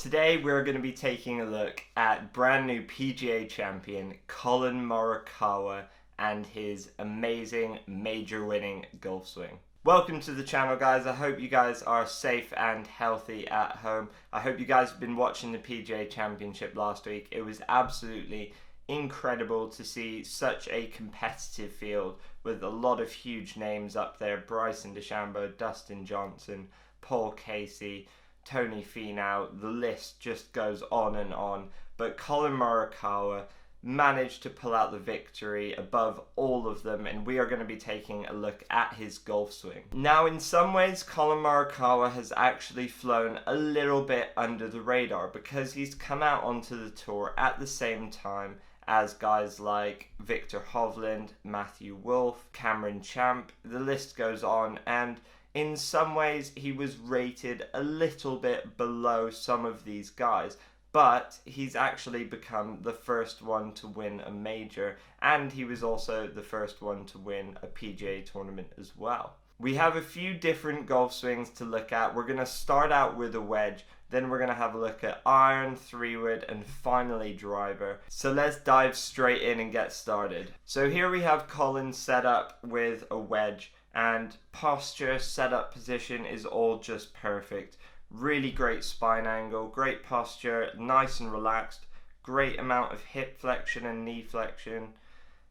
Today we're going to be taking a look at brand new PGA champion Collin Morikawa and his amazing major winning golf swing. Welcome to the channel, guys. I hope you guys are safe and healthy at home. I hope you guys have been watching the PGA Championship last week. It was absolutely incredible to see such a competitive field with a lot of huge names up there. Bryson DeChambeau, Dustin Johnson, Paul Casey, Tony Finau, the list just goes on and on. But Collin Morikawa managed to pull out the victory above all of them, and we are going to be taking a look at his golf swing. Now, in some ways, Collin Morikawa has actually flown a little bit under the radar because he's come out onto the tour at the same time as guys like Viktor Hovland, Matthew Wolff, Cameron Champ, the list goes on, and in some ways he was rated a little bit below some of these guys, but he's actually become the first one to win a major, and he was also the first one to win a PGA tournament as well. We have a few different golf swings to look at. We're going to start out with a wedge, then we're going to have a look at iron, 3-wood, and finally driver. So let's dive straight in and get started. So here we have Collin set up with a wedge, and posture, setup position is all just perfect. Really great spine angle, great posture, nice and relaxed, great amount of hip flexion and knee flexion.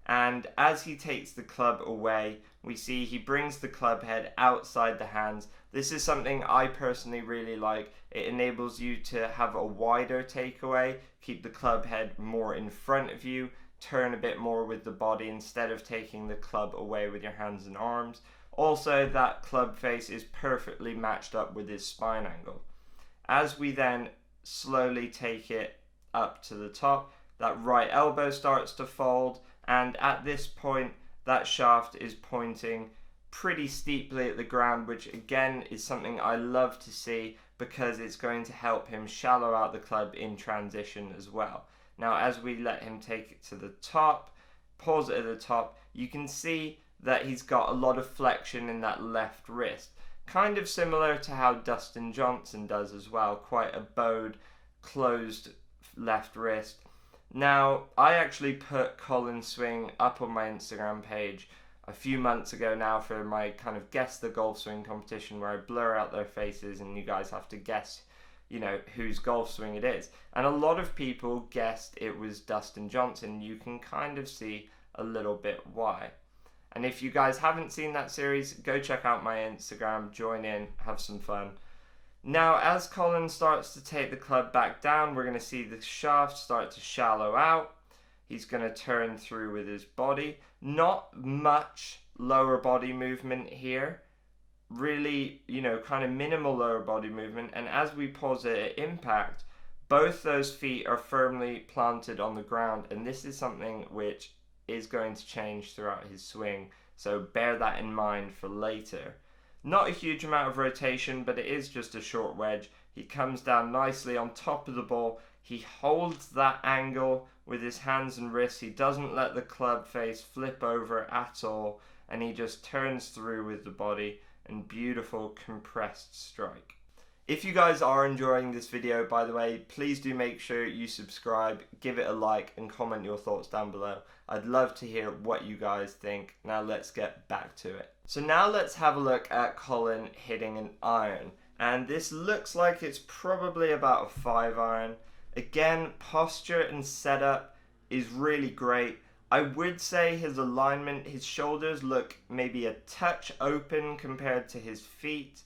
And as he takes the club away, we see he brings the club head outside the hands. This is something I personally really like. It enables you to have a wider takeaway, keep the club head more in front of you, turn a bit more with the body instead of taking the club away with your hands and arms. Also, that club face is perfectly matched up with his spine angle. As we then slowly take it up to the top, that right elbow starts to fold, and at this point that shaft is pointing pretty steeply at the ground, which again is something I love to see because it's going to help him shallow out the club in transition as well. Now, as we let him take it to the top, pause it at the top, you can see that he's got a lot of flexion in that left wrist. Kind of similar to how Dustin Johnson does as well, quite a bowed, closed left wrist. Now, I actually put Collin's swing up on my Instagram page a few months ago now for my kind of guess the golf swing competition where I blur out their faces and you guys have to guess, whose golf swing it is. And a lot of people guessed it was Dustin Johnson. You can kind of see a little bit why. And if you guys haven't seen that series, go check out my Instagram, join in, have some fun. Now, as Collin starts to take the club back down, we're going to see the shaft start to shallow out. He's going to turn through with his body. Not much lower body movement here. Really, kind of minimal lower body movement. And as we pause it at impact, both those feet are firmly planted on the ground. And this is something which is going to change throughout his swing, so bear that in mind for later. Not a huge amount of rotation, but it is just a short wedge. He comes down nicely on top of the ball. He holds that angle with his hands and wrists. He doesn't let the club face flip over at all, and he just turns through with the body and beautiful compressed strike. If you guys are enjoying this video, by the way, please do make sure you subscribe, give it a like, and comment your thoughts down below. I'd love to hear what you guys think. Now let's get back to it. So now let's have a look at Collin hitting an iron. And this looks like it's probably about a 5-iron. Again, posture and setup is really great. I would say his alignment, his shoulders look maybe a touch open compared to his feet,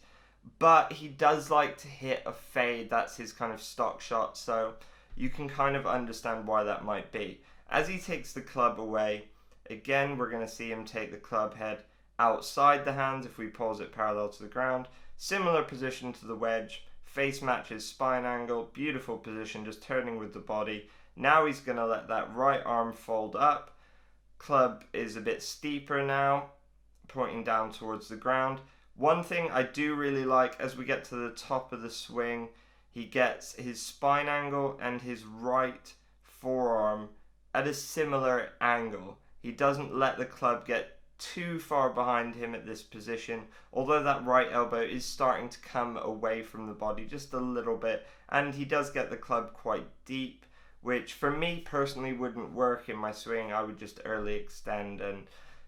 but he does like to hit a fade. That's his kind of stock shot, so you can kind of understand why that might be. As he takes the club away, again, we're going to see him take the club head outside the hands if we pause it parallel to the ground. Similar position to the wedge, face matches spine angle, beautiful position, just turning with the body. Now he's going to let that right arm fold up. Club is a bit steeper now, pointing down towards the ground. One thing I do really like, as we get to the top of the swing, he gets his spine angle and his right forearm at a similar angle. He doesn't let the club get too far behind him at this position, although that right elbow is starting to come away from the body just a little bit, and he does get the club quite deep, which for me personally wouldn't work in my swing. I would just early extend and,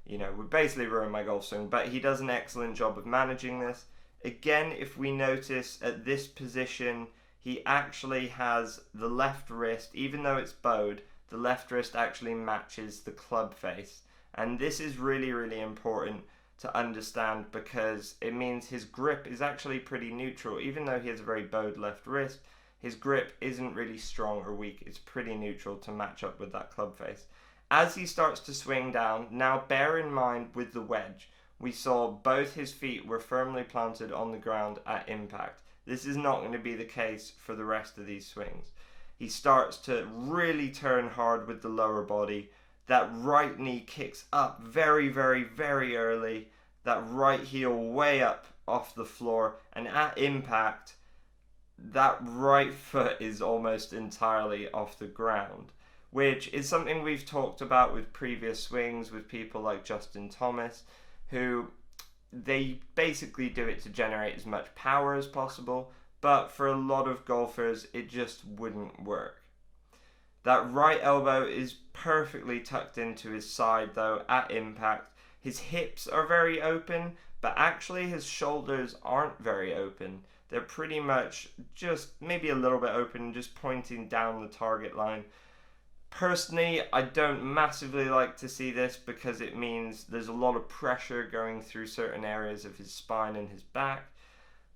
would basically ruin my golf swing, but he does an excellent job of managing this. Again, if we notice at this position, he actually has the left wrist, even though it's bowed, the left wrist actually matches the club face. And this is really, really important to understand because it means his grip is actually pretty neutral. Even though he has a very bowed left wrist, his grip isn't really strong or weak. It's pretty neutral to match up with that club face. As he starts to swing down, now bear in mind with the wedge, we saw both his feet were firmly planted on the ground at impact. This is not going to be the case for the rest of these swings. He starts to really turn hard with the lower body. That right knee kicks up very, very, very early. That right heel way up off the floor. And at impact, that right foot is almost entirely off the ground, which is something we've talked about with previous swings with people like Justin Thomas, who they basically do it to generate as much power as possible, but for a lot of golfers, it just wouldn't work. That right elbow is perfectly tucked into his side though at impact. His hips are very open, but actually his shoulders aren't very open. They're pretty much just maybe a little bit open, just pointing down the target line. Personally, I don't massively like to see this because it means there's a lot of pressure going through certain areas of his spine and his back,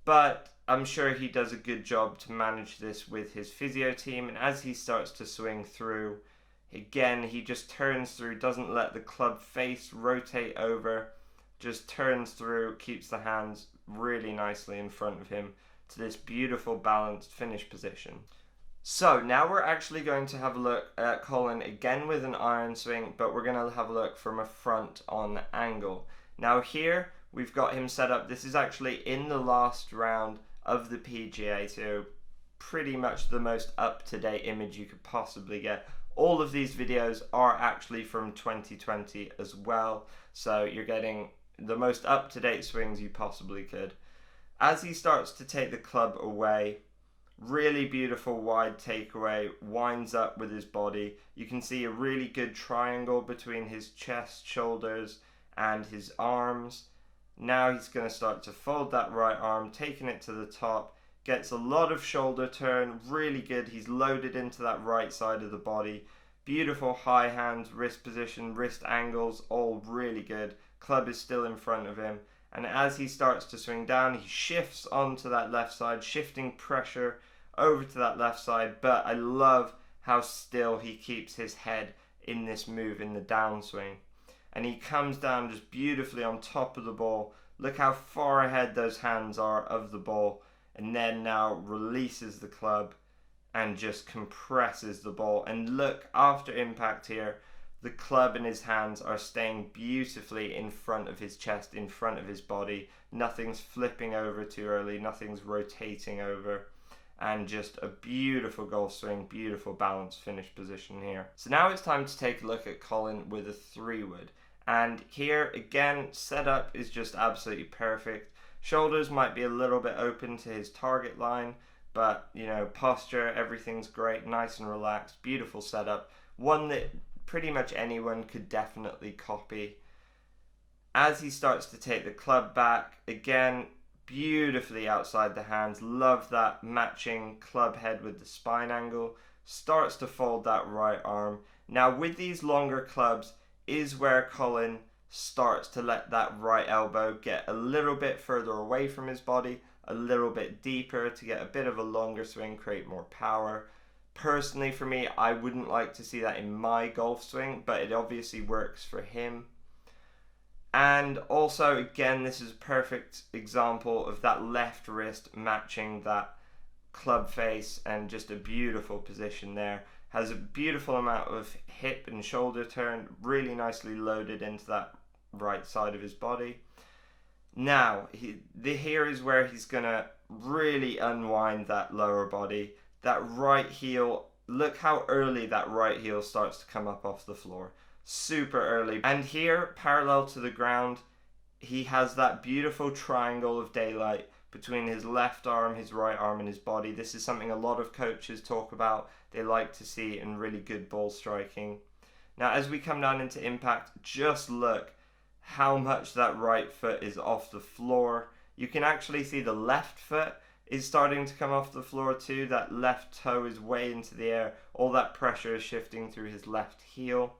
but I'm sure he does a good job to manage this with his physio team, and as he starts to swing through, again, he just turns through, doesn't let the club face rotate over, just turns through, keeps the hands really nicely in front of him to this beautiful balanced finish position. So now we're actually going to have a look at Collin again with an iron swing, but we're going to have a look from a front on angle. Now here we've got him set up. This is actually in the last round of the PGA, so pretty much the most up-to-date image you could possibly get. All of these videos are actually from 2020 as well, so you're getting the most up-to-date swings you possibly could. As he starts to take the club away, really beautiful wide takeaway, winds up with his body. You can see a really good triangle between his chest, shoulders, and his arms. Now he's going to start to fold that right arm, taking it to the top, gets a lot of shoulder turn, really good. He's loaded into that right side of the body. Beautiful high hands, wrist position, wrist angles, all really good. Club is still in front of him. And as he starts to swing down, he shifts onto that left side, shifting pressure over to that left side. But I love how still he keeps his head in this move in the downswing. And he comes down just beautifully on top of the ball. Look how far ahead those hands are of the ball. And then now releases the club and just compresses the ball. And look, after impact here, the club in his hands are staying beautifully in front of his chest, in front of his body. Nothing's flipping over too early, nothing's rotating over. And just a beautiful golf swing, beautiful balanced finish position here. So now it's time to take a look at Collin with a 3-wood. And here, again, setup is just absolutely perfect. Shoulders might be a little bit open to his target line, but, posture, everything's great, nice and relaxed, beautiful setup. One that pretty much anyone could definitely copy. As he starts to take the club back, again, beautifully outside the hands. Love that matching club head with the spine angle. Starts to fold that right arm. Now with these longer clubs is where Collin starts to let that right elbow get a little bit further away from his body, a little bit deeper to get a bit of a longer swing, create more power. Personally, for me, I wouldn't like to see that in my golf swing, but it obviously works for him. And also, again, this is a perfect example of that left wrist matching that club face, and just a beautiful position there. Has a beautiful amount of hip and shoulder turn, really nicely loaded into that right side of his body. Now, here is where he's going to really unwind that lower body. That right heel, look how early that right heel starts to come up off the floor. super early. And here, parallel to the ground, he has that beautiful triangle of daylight between his left arm, his right arm, and his body. This is something a lot of coaches talk about. They like to see in really good ball striking. Now, as we come down into impact, just look how much that right foot is off the floor. You can actually see the left foot is starting to come off the floor too. That left toe is way into the air. All that pressure is shifting through his left heel.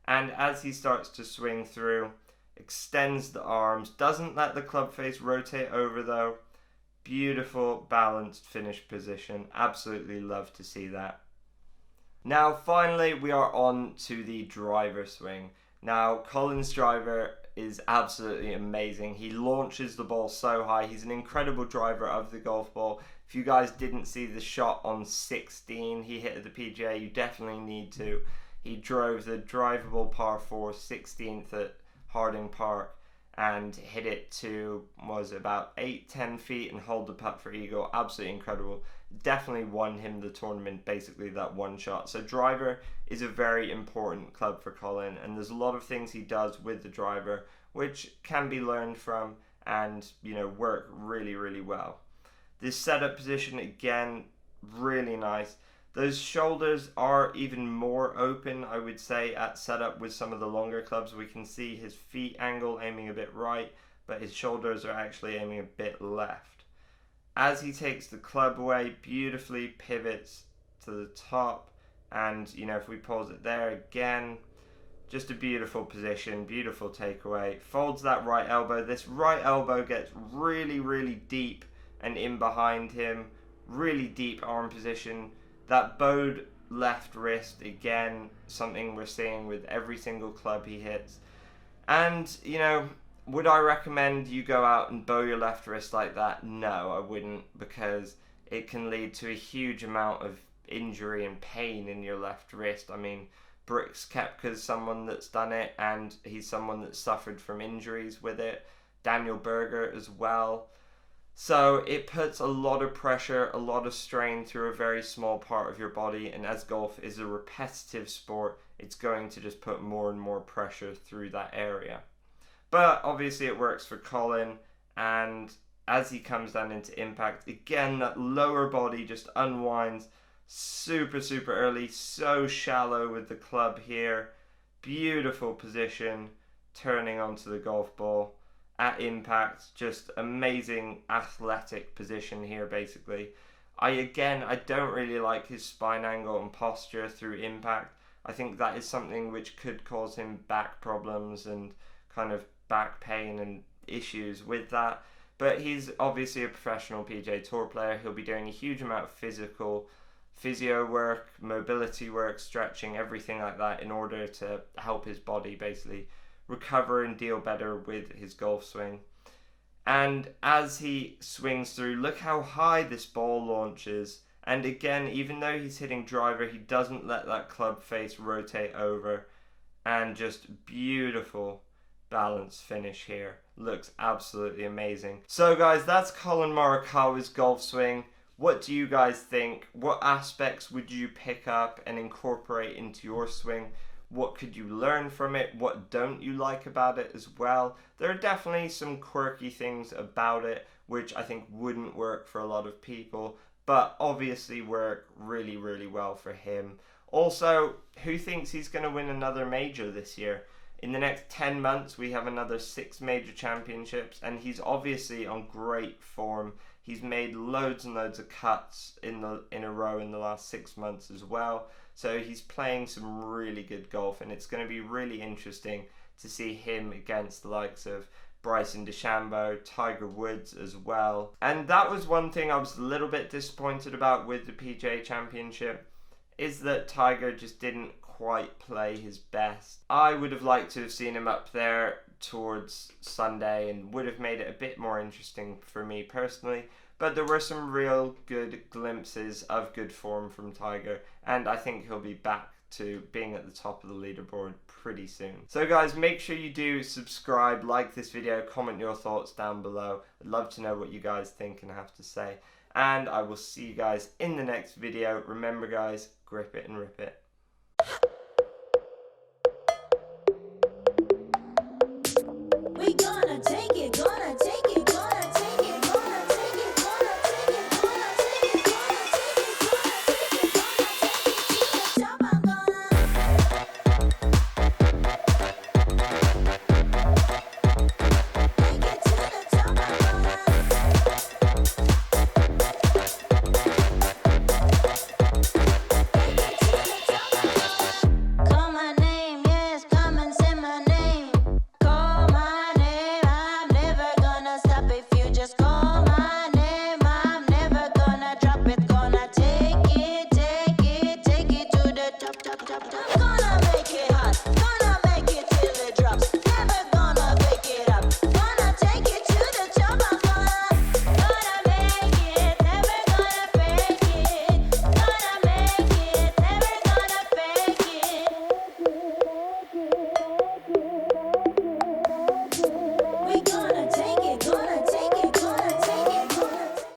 And as he starts to swing through, extends the arms, doesn't let the club face rotate over though. Beautiful balanced finish position. Absolutely love to see that. Now finally we are on to the driver swing. Now Collin's driver is absolutely amazing. He launches the ball so high. He's an incredible driver of the golf ball. If you guys didn't see the shot on 16 he hit at the PGA, you definitely need to. He drove the drivable par 4 16th at Harding Park and hit it to, was it about 8-10 feet and hold the putt for eagle. Absolutely incredible. Definitely won him the tournament, basically that one shot. So driver is a very important club for Collin, and there's a lot of things he does with the driver which can be learned from and, you know, work really, really well. This setup position, again, really nice. Those shoulders are even more open, I would say, at setup with some of the longer clubs. We can see his feet angle aiming a bit right, but his shoulders are actually aiming a bit left. As he takes the club away, beautifully pivots to the top, and, you know, if we pause it there again, just a beautiful position, beautiful takeaway. Folds that right elbow. This right elbow gets really, really deep and in behind him. Really deep arm position. That bowed left wrist, again, something we're seeing with every single club he hits. And, you know, would I recommend you go out and bow your left wrist like that? No, I wouldn't, because it can lead to a huge amount of injury and pain in your left wrist. I mean, Brooks Koepka's someone that's done it, and he's someone that's suffered from injuries with it. Daniel Berger as well. So it puts a lot of pressure, a lot of strain through a very small part of your body, and as golf is a repetitive sport, it's going to just put more and more pressure through that area. But obviously it works for Collin, and as he comes down into impact, again that lower body just unwinds super, super early, so shallow with the club here. Beautiful position, turning onto the golf ball. At impact, just amazing athletic position here basically. I don't really like his spine angle and posture through impact. I think that is something which could cause him back problems and kind of back pain and issues with that. But he's obviously a professional PGA Tour player. He'll be doing a huge amount of physio work, mobility work, stretching, everything like that in order to help his body basically recover and deal better with his golf swing. And as he swings through, look how high this ball launches. And again, even though he's hitting driver, he doesn't let that club face rotate over. And just beautiful balanced finish here. Looks absolutely amazing. So guys, that's Collin Morikawa's golf swing. What do you guys think? What aspects would you pick up and incorporate into your swing? What could you learn from it? What don't you like about it as well? There are definitely some quirky things about it which I think wouldn't work for a lot of people, but obviously work really, really well for him. Also, who thinks he's going to win another major this year? In the next 10 months, we have another 6 major championships, and he's obviously on great form. He's made loads and loads of cuts in a row in the last 6 months as well. So he's playing some really good golf, and it's going to be really interesting to see him against the likes of Bryson DeChambeau, Tiger Woods as well. And that was one thing I was a little bit disappointed about with the PGA Championship, is that Tiger just didn't quite play his best. I would have liked to have seen him up there towards Sunday and would have made it a bit more interesting for me personally. But there were some real good glimpses of good form from Tiger, and I think he'll be back to being at the top of the leaderboard pretty soon. So guys, make sure you do subscribe, like this video, comment your thoughts down below. I'd love to know what you guys think and have to say. And I will see you guys in the next video. Remember guys, grip it and rip it.